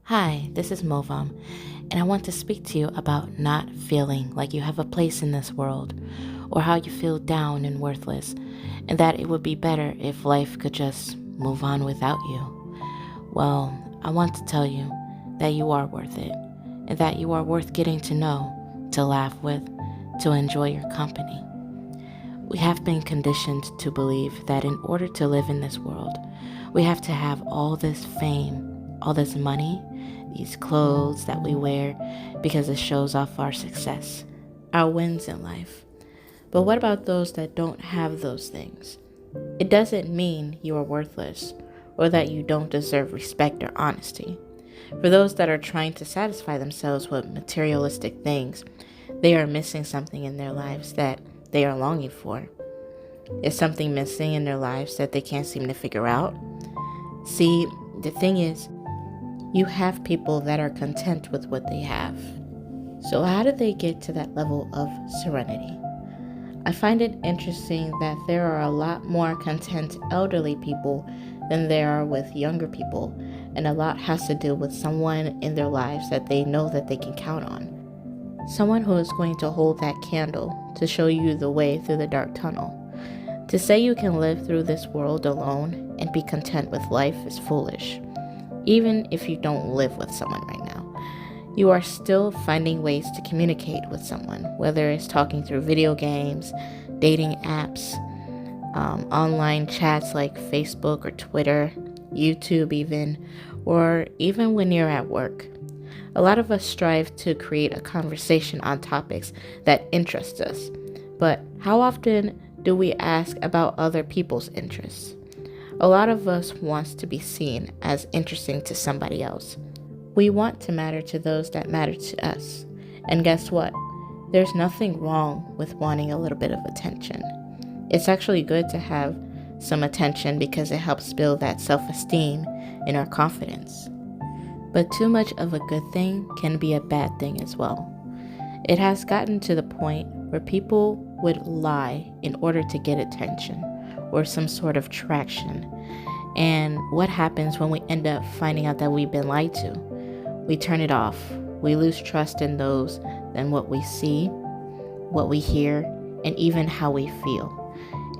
Hi, this is Movam, and I want to speak to you about not feeling like you have a place in this world, or how you feel down and worthless, and that it would be better if life could just move on without you. Well, I want to tell you that you are worth it, and that you are worth getting to know, to laugh with, to enjoy your company. We have been conditioned to believe that in order to live in this world, we have to have all this fame, all this money, these clothes that we wear because it shows off our success, our wins in life. But what about those that don't have those things? It doesn't mean you are worthless or that you don't deserve respect or honesty. For those that are trying to satisfy themselves with materialistic things, they are missing something in their lives that they are longing for. Is something missing in their lives that they can't seem to figure out? See, the thing is, you have people that are content with what they have. So, how do they get to that level of serenity? I find it interesting that there are a lot more content elderly people than there are with younger people, and a lot has to do with someone in their lives that they know that they can count on. Someone who is going to hold that candle to show you the way through the dark tunnel. To say you can live through this world alone and be content with life is foolish. Even if you don't live with someone right now, you are still finding ways to communicate with someone, whether it's talking through video games, dating apps, online chats like Facebook or Twitter, YouTube even, or even when you're at work. A lot of us strive to create a conversation on topics that interest us, but how often do we ask about other people's interests? A lot of us wants to be seen as interesting to somebody else. We want to matter to those that matter to us. And guess what? There's nothing wrong with wanting a little bit of attention. It's actually good to have some attention because it helps build that self-esteem and our confidence. But too much of a good thing can be a bad thing as well. It has gotten to the point where people would lie in order to get attention or some sort of traction. And what happens when we end up finding out that we've been lied to? We turn it off. We lose trust in those than what we see, what we hear, and even how we feel.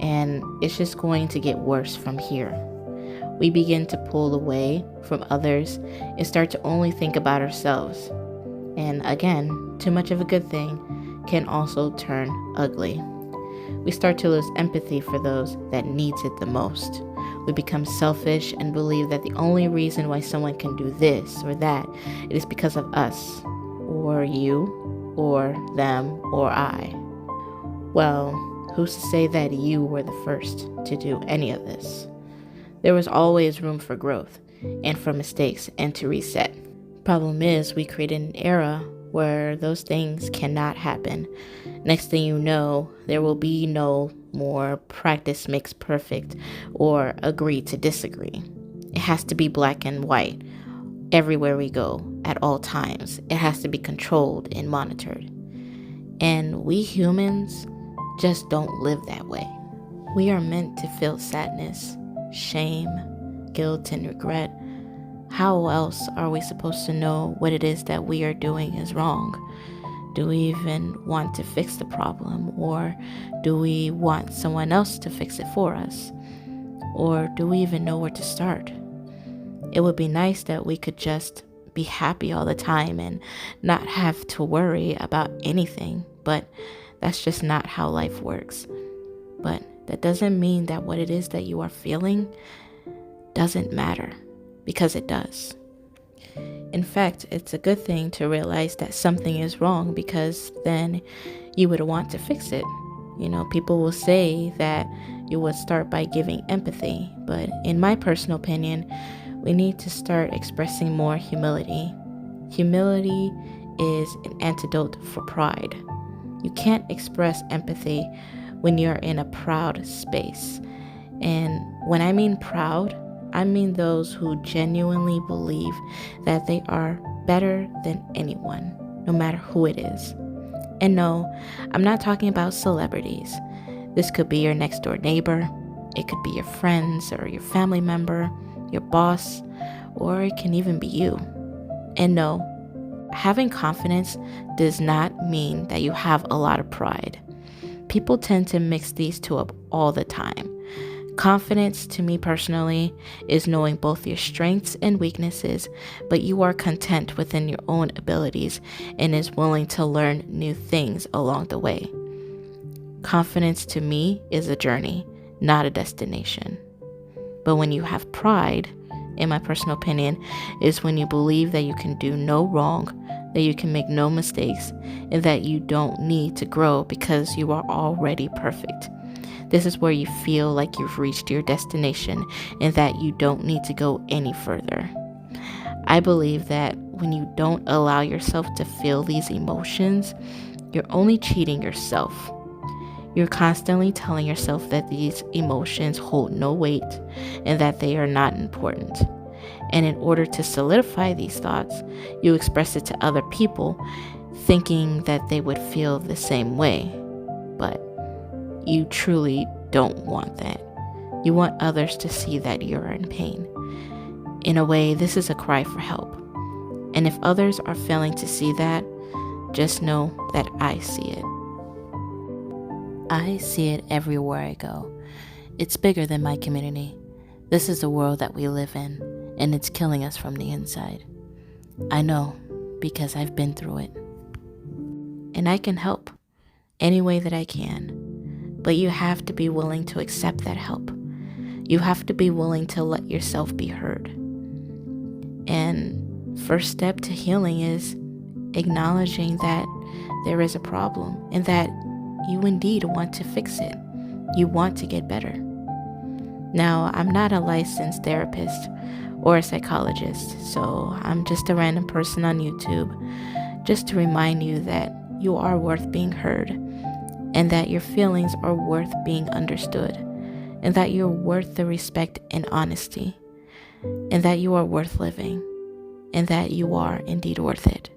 And it's just going to get worse from here. We begin to pull away from others and start to only think about ourselves. And again, too much of a good thing can also turn ugly. We start to lose empathy for those that needs it the most. We become selfish and believe that the only reason why someone can do this or that it is because of us, or you, or them, or I. Well, who's to say that you were the first to do any of this? There was always room for growth and for mistakes and to reset. Problem is, we created an era where those things cannot happen. Next thing you know, there will be no more practice makes perfect or agree to disagree. It has to be black and white everywhere we go at all times. It has to be controlled and monitored. And we humans just don't live that way. We are meant to feel sadness, shame, guilt, and regret. How else are we supposed to know what it is that we are doing is wrong? Do we even want to fix the problem? Or do we want someone else to fix it for us? Or do we even know where to start? It would be nice that we could just be happy all the time and not have to worry about anything, but that's just not how life works. But that doesn't mean that what it is that you are feeling doesn't matter, because it does. In fact, it's a good thing to realize that something is wrong because then you would want to fix it. People will say that you would start by giving empathy, but in my personal opinion, we need to start expressing more humility. Humility is an antidote for pride. You can't express empathy when you're in a proud space. And when I mean proud, I mean those who genuinely believe that they are better than anyone, no matter who it is. And no, I'm not talking about celebrities. This could be your next door neighbor, it could be your friends or your family member, your boss, or it can even be you. And no, having confidence does not mean that you have a lot of pride. People tend to mix these two up all the time. Confidence, to me personally, is knowing both your strengths and weaknesses, but you are content within your own abilities and is willing to learn new things along the way. Confidence to me is a journey, not a destination. But when you have pride, in my personal opinion, is when you believe that you can do no wrong, that you can make no mistakes, and that you don't need to grow because you are already perfect. This is where you feel like you've reached your destination and that you don't need to go any further. I believe that when you don't allow yourself to feel these emotions, you're only cheating yourself. You're constantly telling yourself that these emotions hold no weight and that they are not important. And in order to solidify these thoughts, you express it to other people, thinking that they would feel the same way. But you truly don't want that. You want others to see that you're in pain. In a way, this is a cry for help. And if others are failing to see that, just know that I see it. I see it everywhere I go. It's bigger than my community. This is the world that we live in, and it's killing us from the inside. I know, because I've been through it. And I can help any way that I can. But you have to be willing to accept that help. You have to be willing to let yourself be heard. And first step to healing is acknowledging that there is a problem and that you indeed want to fix it. You want to get better. Now, I'm not a licensed therapist or a psychologist, so I'm just a random person on YouTube, just to remind you that you are worth being heard, and that your feelings are worth being understood, and that you're worth the respect and honesty, and that you are worth living, and that you are indeed worth it.